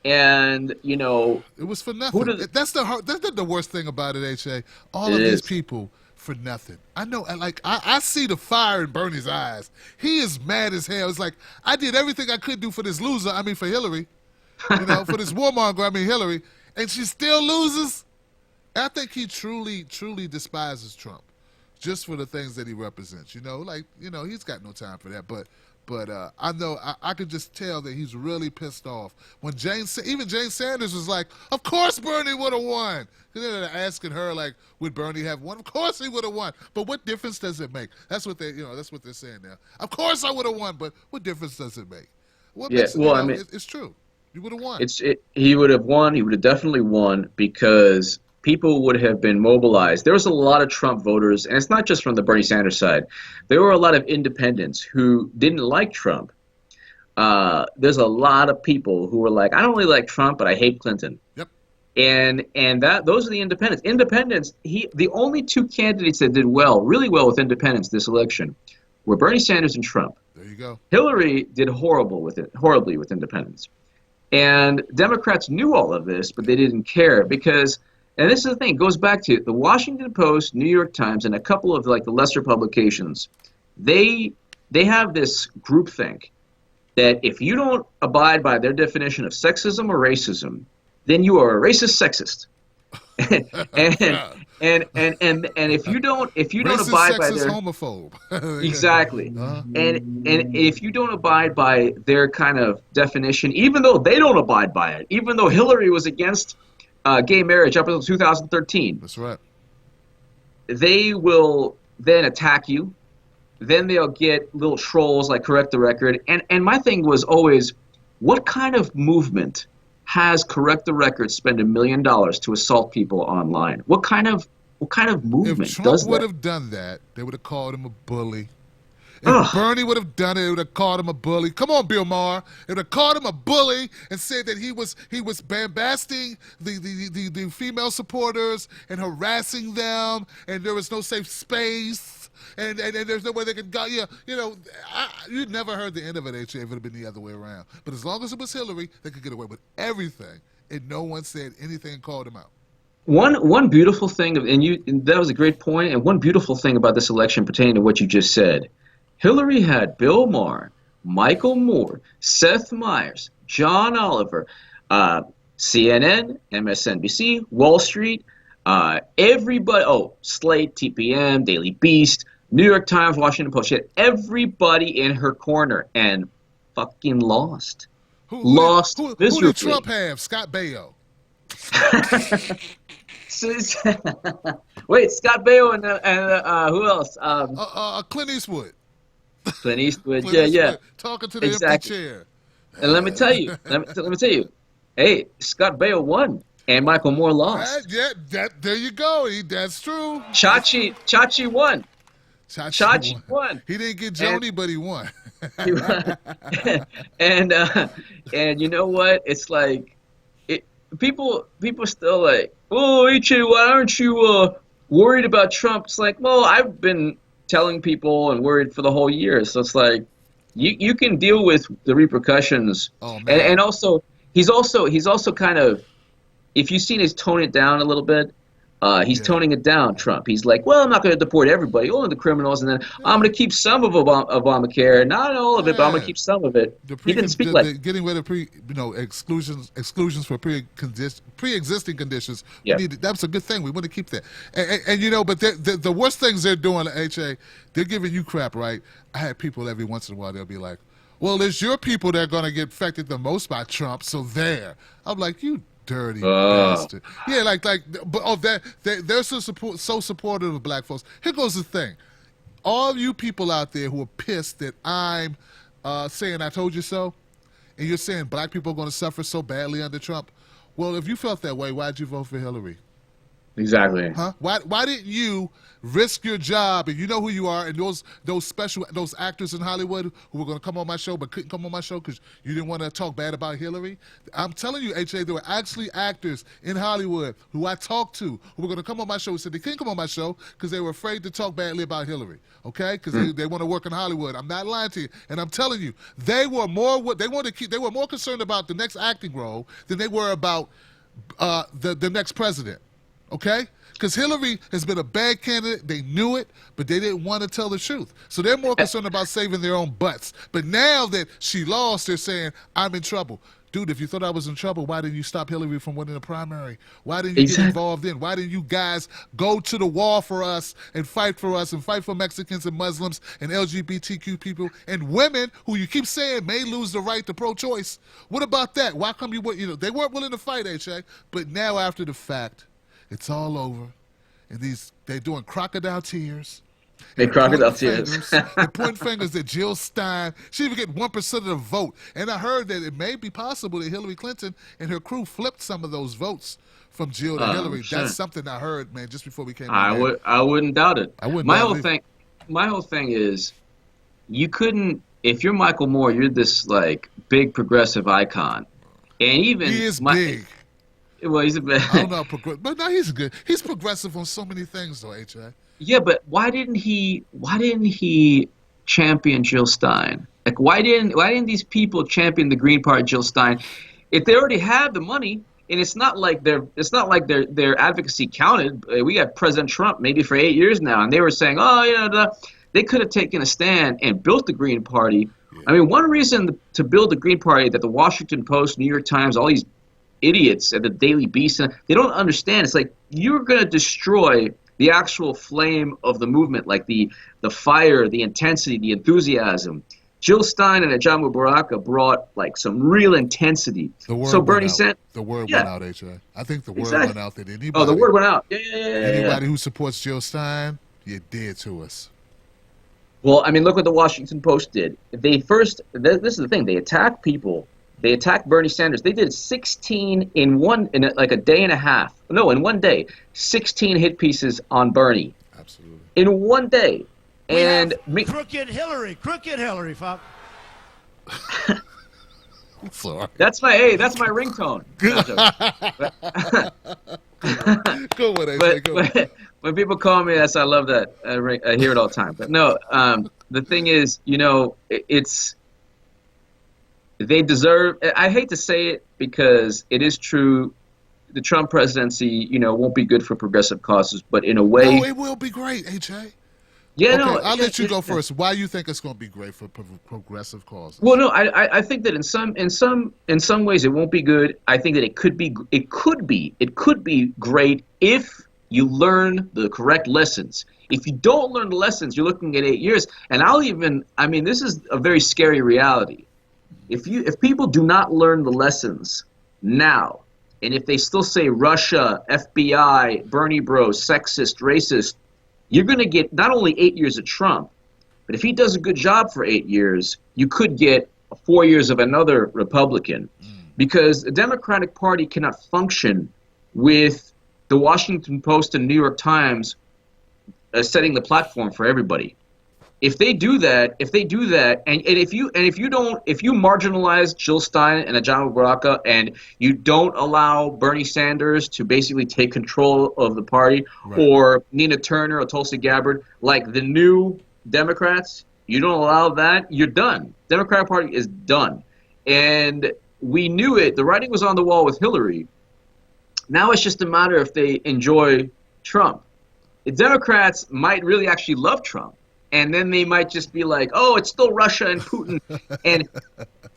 And you know, It was for nothing. That's the worst thing about it, HA. All of It these is. people for nothing. I know, I see the fire in Bernie's eyes. He is mad as hell. It's like, I did everything I could do for this loser, I mean for Hillary, for this warmonger, I mean Hillary, and she still loses. I think he truly, truly despises Trump just for the things that he represents. He's got no time for that. But I know I could just tell that he's really pissed off. When even Jane Sanders was like, "Of course Bernie would have won." They're asking her like, "Would Bernie have won?" Of course he would have won. But what difference does it make? That's what that's what they're saying now. Of course I would have won, but what difference does it make? It's true. You would have won. He would have won. He would have definitely won because people would have been mobilized. There was a lot of Trump voters, and it's not just from the Bernie Sanders side. There were a lot of independents who didn't like Trump. There's a lot of people who were like, I don't really like Trump, but I hate Clinton. Yep. And those are the independents. The only two candidates that did really well with independents this election were Bernie Sanders and Trump. There you go. Hillary did horribly with independents. And Democrats knew all of this, but they didn't care because, and this is the thing, it goes back to the Washington Post, New York Times, and a couple of like the lesser publications. They have this groupthink that if you don't abide by their definition of sexism or racism, then you are a racist sexist. and if you don't Racist, abide by sexist, their homophobe. exactly, Uh-huh. and if you don't abide by their kind of definition, even though they don't abide by it, even though Hillary was against gay marriage up until 2013, That's right. they will then attack you. Then they'll get little trolls like Correct the Record. And my thing was always, what kind of movement has Correct the Record spend $1 million to assault people online? What kind of movement If Trump does would that? have done that, they would have called him a bully. If Bernie would have done it, they would have called him a bully. Come on, Bill Maher. They would have called him a bully and said that he was bombasting the female supporters and harassing them, and there was no safe space, and there's no way they could go. Yeah, you never heard the end of it, HA, if it had been the other way around. But as long as it was Hillary, they could get away with everything, and no one said anything and called him out. One beautiful thing, and that was a great point, and one beautiful thing about this election pertaining to what you just said. Hillary had Bill Maher, Michael Moore, Seth Meyers, John Oliver, CNN, MSNBC, Wall Street, everybody. Oh, Slate, TPM, Daily Beast, New York Times, Washington Post. She had everybody in her corner and fucking lost. Lost who miserably. did Trump have? Scott Baio. Wait, Scott Baio and who else? Clint Eastwood. Clint Eastwood. Clint Yeah. Eastwood talking to the Exactly. empty chair. And let me tell you, hey, Scott Baio won and Michael Moore lost. There you go. That's true. Chachi won. Chachi won. He didn't get Joni, but he won. And you know what? It's like people still like, oh, HA, why aren't you worried about Trump? It's like, well, I've been telling people and worried for the whole year. So it's like you can deal with the repercussions. Oh, man. And also he's also kind of, if you've seen his tone it down a little bit, he's toning it down, Trump. He's like, well, I'm not going to deport everybody, only the criminals, and then I'm going to keep some of Obamacare, not all of it, but I'm going to keep some of it. He didn't speak like getting rid of exclusions for pre-existing conditions. Yeah. That's a good thing. We want to keep that. And you know, but the worst things they're doing, HA, they're giving you crap, right? I had people every once in a while, they'll be like, well, it's your people that are going to get affected the most by Trump, so there. I'm like, you dirty bastard. Yeah, they're so supportive of black folks. Here goes the thing. All you people out there who are pissed that I'm saying I told you so, and you're saying black people are going to suffer so badly under Trump, well, if you felt that way, why'd you vote for Hillary? Exactly. Huh? Why didn't you risk your job, and you know who you are, and those actors in Hollywood who were going to come on my show but couldn't come on my show because you didn't want to talk bad about Hillary? I'm telling you, HA, there were actually actors in Hollywood who I talked to who were going to come on my show and said they couldn't come on my show because they were afraid to talk badly about Hillary, okay? Because they want to work in Hollywood. I'm not lying to you. And I'm telling you, they were more concerned about the next acting role than they were about the next president. Okay? Because Hillary has been a bad candidate. They knew it, but they didn't want to tell the truth. So they're more concerned about saving their own butts. But now that she lost, they're saying, I'm in trouble. Dude, if you thought I was in trouble, why didn't you stop Hillary from winning the primary? Why didn't you get involved in? Why didn't you guys go to the wall for us and fight for Mexicans and Muslims and LGBTQ people and women who you keep saying may lose the right to pro-choice? What about that? Why come they weren't willing to fight, HA, but now after the fact, it's all over, and they're doing crocodile tears. They crocodile tears. They point fingers at Jill Stein. She even get 1% of the vote. And I heard that it may be possible that Hillary Clinton and her crew flipped some of those votes from Jill to Hillary. Sure. That's something I heard, man, just before we came. I wouldn't doubt it. My whole thing is, you couldn't. If you're Michael Moore, you're this like big progressive icon, and even he is big. Well, he's a bit. I don't know, but no, he's good. He's progressive on so many things, though, HA. Yeah, but why didn't he champion Jill Stein? Like, why didn't these people champion the Green Party, Jill Stein? If they already have the money, and it's not like their advocacy counted. We got President Trump maybe for 8 years now, and they were saying, they could have taken a stand and built the Green Party. Yeah. I mean, one reason to build the Green Party that the Washington Post, New York Times, all these idiots at the Daily Beast, they don't understand. It's like you're going to destroy the actual flame of the movement, like the fire, the intensity, the enthusiasm. Jill Stein and Ajamu Baraka brought like some real intensity. The word so Bernie Sanders. The word went out, HA. I think the word went out that anybody. Oh, the word went out. Yeah. Anybody who supports Jill Stein, you're dead to us. Well, I mean, look what the Washington Post did. This is the thing. They attack people. They attacked Bernie Sanders. They did 16 in a day and a half. No, in one day, 16 hit pieces on Bernie. Absolutely. In one day. And crooked Hillary, fuck. Sorry. That's my ringtone. Go with it. But when people call me, I love that. I hear it all the time. But no, the thing is, it's. They deserve. I hate to say it because it is true. The Trump presidency, won't be good for progressive causes, but in a way, no, it will be great, HA. Yeah, Okay, no, I'll let you yeah, go yeah. first. Why you think it's going to be great for progressive causes? Well, no, I think that in some ways it won't be good. I think that it could be great if you learn the correct lessons. If you don't learn the lessons, you're looking at 8 years. And I mean, this is a very scary reality. If people do not learn the lessons now, and if they still say Russia, FBI, Bernie Bros, sexist, racist, you're going to get not only 8 years of Trump, but if he does a good job for 8 years, you could get 4 years of another Republican, because the Democratic Party cannot function with the Washington Post and New York Times setting the platform for everybody. If they do that, and if you marginalize Jill Stein and Ajahn Baraka, and you don't allow Bernie Sanders to basically take control of the party, Right. or Nina Turner or Tulsi Gabbard, like the new Democrats, you don't allow that, you're done. Democratic Party is done. And we knew it. The writing was on the wall with Hillary. Now it's just a matter if they enjoy Trump. The Democrats might really actually love Trump. And then they might just be like, oh, it's still Russia and Putin. And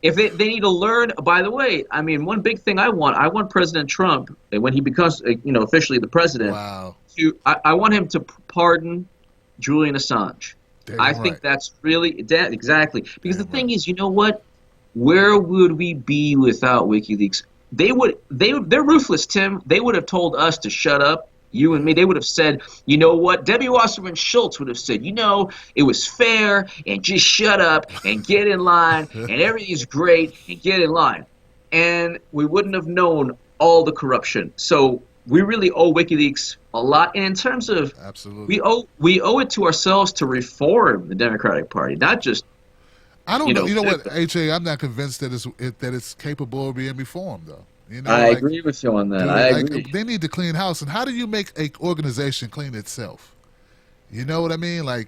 if they need to learn, by the way, I mean, one big thing I want President Trump, when he becomes, officially the president, Wow. I want him to pardon Julian Assange. Damn I right. think that's really exactly, because Damn the thing right. is, you know what? Where would we be without WikiLeaks? They're ruthless, Tim. They would have told us to shut up, you and me. They would have said, you know what? Debbie Wasserman Schultz would have said, it was fair, and just shut up and get in line, and everything's great, and get in line. And we wouldn't have known all the corruption. So we really owe WikiLeaks a lot. And in terms of, Absolutely. we owe it to ourselves to reform the Democratic Party, not just. I don't know. You know what, HA? I'm not convinced that it's capable of being reformed, though. I agree with you on that. Dude, I agree. They need to clean house. And how do you make an organization clean itself? You know what I mean? Like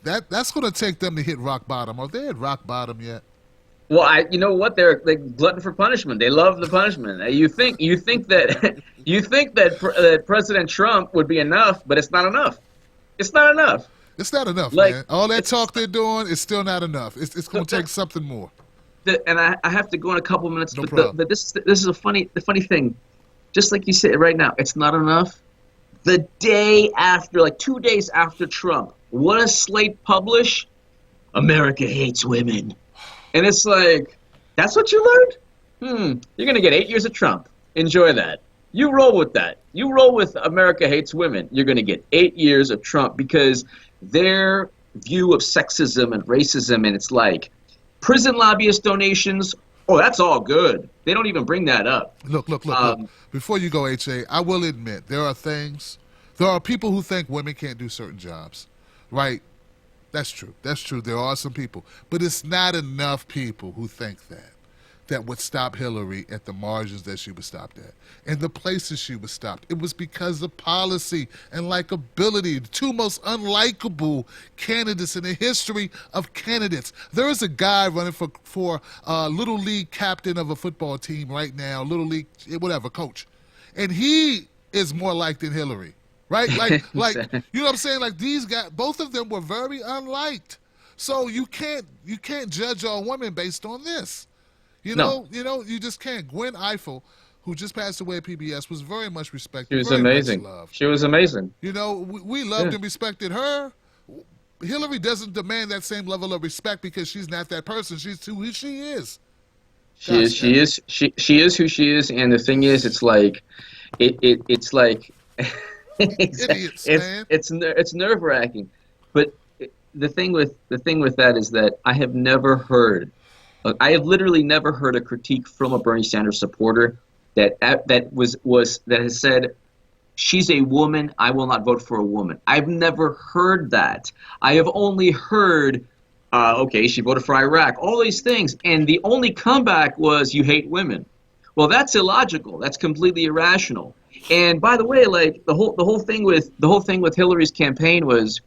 that's going to take them to hit rock bottom. Are they at rock bottom yet? Well, you know what? They're glutton for punishment. They love the punishment. You think that that President Trump would be enough, but it's not enough. It's not enough. It's not enough, Like, man. All that talk they're doing is still not enough. It's going to take something more. And I have to go in a couple minutes, No but problem. this is the funny thing. Just like you said right now, it's not enough. The day after, like 2 days after Trump, what does Slate publish? America hates women. And it's like, that's what you learned? You're going to get 8 years of Trump. Enjoy that. You roll with that. You roll with America hates women. You're going to get 8 years of Trump, because their view of sexism and racism, and it's like prison lobbyist donations, oh, that's all good. They don't even bring that up. Look. Before you go, HA, I will admit there are people who think women can't do certain jobs, right? That's true. There are some people. But it's not enough people who think that would stop Hillary at the margins that she was stopped at and the places she was stopped. It was because of policy and likability, the two most unlikable candidates in the history of candidates. There is a guy running for Little League captain of a football team right now, Little League, whatever, coach. And he is more liked than Hillary, right? Like, you know what I'm saying? Like, these guys, both of them were very unliked. So you can't judge a woman based on this. You just can't. Gwen Eiffel, who just passed away at PBS, was very much respected. She was very amazing. Much loved. She was amazing. We loved and respected her. Hillary doesn't demand that same level of respect because she's not that person. She's who she is. She is who she is, and the thing is, it's like, it's like, Idiots, man. it's nerve wracking, but the thing with that is that I have literally never heard a critique from a Bernie Sanders supporter that has said, she's a woman, I will not vote for a woman. I've never heard that. I have only heard, okay, she voted for Iraq, all these things, and the only comeback was, you hate women. Well, that's illogical. That's completely irrational. And by the way, like the whole thing with Hillary's campaign was,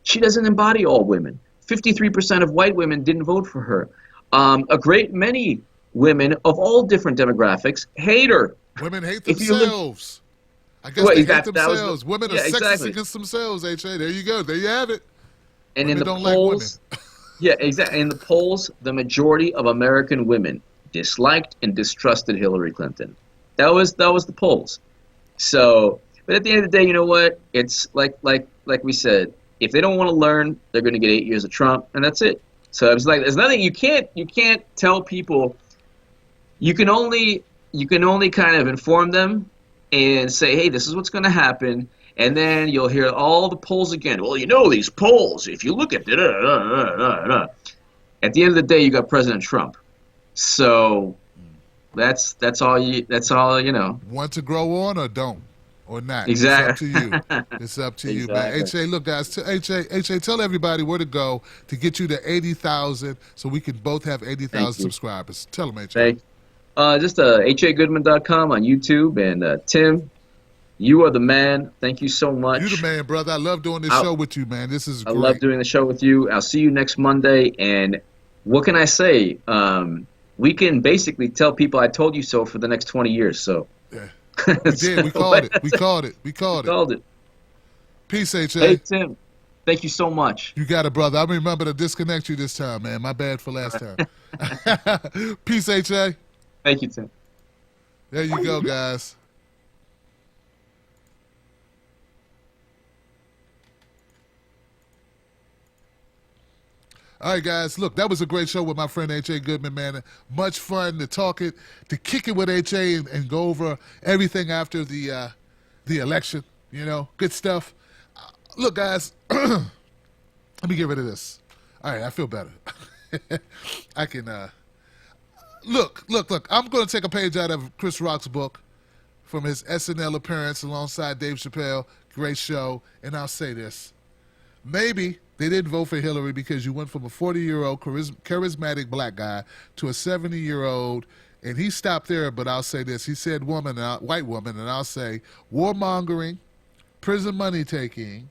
she doesn't embody all women. 53% of white women didn't vote for her. A great many women of all different demographics hate her. Women hate themselves. I guess they hate themselves. Women are sexist against themselves, HA. There you go. There you have it. And Women in the don't polls, like yeah, exactly. In the polls, the majority of American women disliked and distrusted Hillary Clinton. That was the polls. So, but at the end of the day, you know what? It's like we said, if they don't want to learn, they're going to get 8 years of Trump, and that's it. So it's like there's nothing you can't tell people. You can only kind of inform them and say, hey, this is what's going to happen. And then you'll hear all the polls again. Well, these polls, if you look at it, at the end of the day, you got President Trump. So that's all you know. Want to grow on or don't? Or not. Exactly. It's up to you. It's up to you, man. Exactly. HA, look, guys, HA, tell everybody where to go to get you to 80,000 so we can both have 80,000 subscribers. Tell them, HA. Thanks. Just HAGoodman.com on YouTube. And Tim, you are the man. Thank you so much. You the man, brother. I love doing this show with you, man. This is great. I love doing the show with you. I'll see you next Monday. And what can I say? We can basically tell people I told you so for the next 20 years. So. Yeah. We did. We called it. We called it. We called it. Peace, HA. Hey, Tim. Thank you so much. You got it, brother. I remember to disconnect you this time, man. My bad for last time. Peace, HA. Thank you, Tim. There you go, guys. All right, guys. Look, that was a great show with my friend HA Goodman, man. Much fun to talk it, to kick it with HA and go over everything after the election. Good stuff. Look, guys. Let me get rid of this. All right, I feel better. I can. Look. I'm going to take a page out of Chris Rock's book from his SNL appearance alongside Dave Chappelle. Great show. And I'll say this. Maybe they didn't vote for Hillary because you went from a 40-year-old charismatic black guy to a 70-year-old, and he stopped there, but I'll say this. He said white woman, and I'll say warmongering, prison money taking,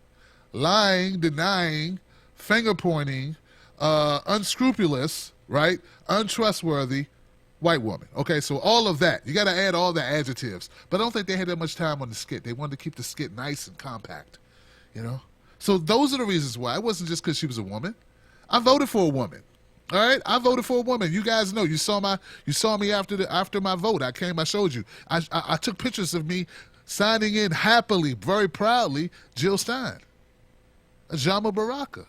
lying, denying, finger pointing, unscrupulous, right? Untrustworthy white woman. Okay, so all of that. You got to add all the adjectives. But I don't think they had that much time on the skit. They wanted to keep the skit nice and compact, So those are the reasons why. It wasn't just because she was a woman. I voted for a woman. All right, I voted for a woman. You guys know. You saw me after my vote. I showed you. I took pictures of me signing in happily, very proudly, Jill Stein, Ajama Baraka,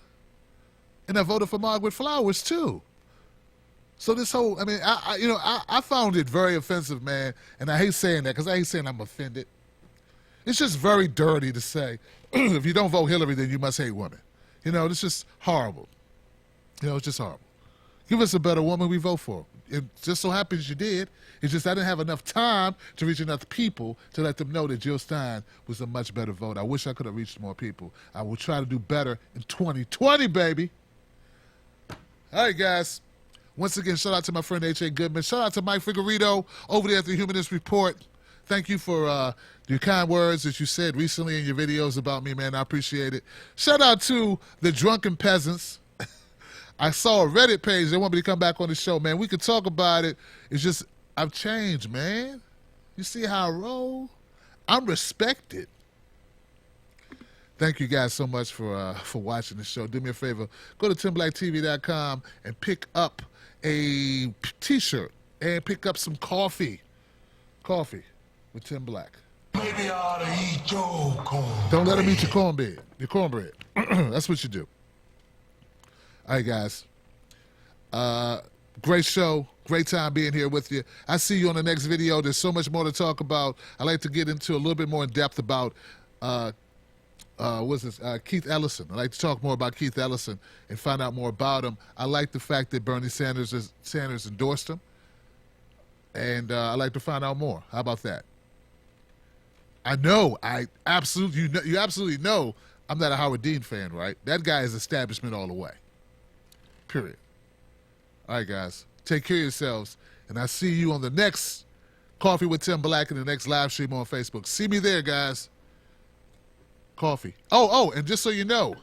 and I voted for Margaret Flowers too. So this whole, I found it very offensive, man, and I hate saying that because I hate saying I'm offended. It's just very dirty to say, if you don't vote Hillary, then you must hate women. It's just horrible. It's just horrible. Give us a better woman, we vote for. It just so happens you did. It's just I didn't have enough time to reach enough people to let them know that Jill Stein was a much better vote. I wish I could have reached more people. I will try to do better in 2020, baby. All right, guys. Once again, shout out to my friend HA Goodman. Shout out to Mike Figueredo over there at the Humanist Report. Thank you for your kind words that you said recently in your videos about me, man. I appreciate it. Shout out to the Drunken Peasants. I saw a Reddit page. They want me to come back on the show, man. We could talk about it. It's just I've changed, man. You see how I roll? I'm respected. Thank you guys so much for watching the show. Do me a favor. Go to TimBlackTV.com and pick up a T-shirt and pick up some coffee. Coffee with Tim Black. Maybe I ought to eat your cornbread. Don't let him eat your cornbread. Your cornbread. That's what you do. All right, guys. Great show. Great time being here with you. I see you on the next video. There's so much more to talk about. I'd like to get into a little bit more in depth about Keith Ellison. I'd like to talk more about Keith Ellison and find out more about him. I like the fact that Bernie Sanders endorsed him, and I'd like to find out more. How about that? You absolutely know I'm not a Howard Dean fan, right? That guy is establishment all the way. Period. All right, guys. Take care of yourselves, and I see you on the next Coffee with Tim Black and the next live stream on Facebook. See me there, guys. Coffee. Oh, and just so you know,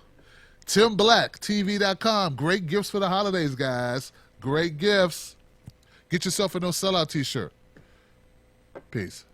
TimBlackTV.com. Great gifts for the holidays, guys. Great gifts. Get yourself a No Sellout t-shirt. Peace.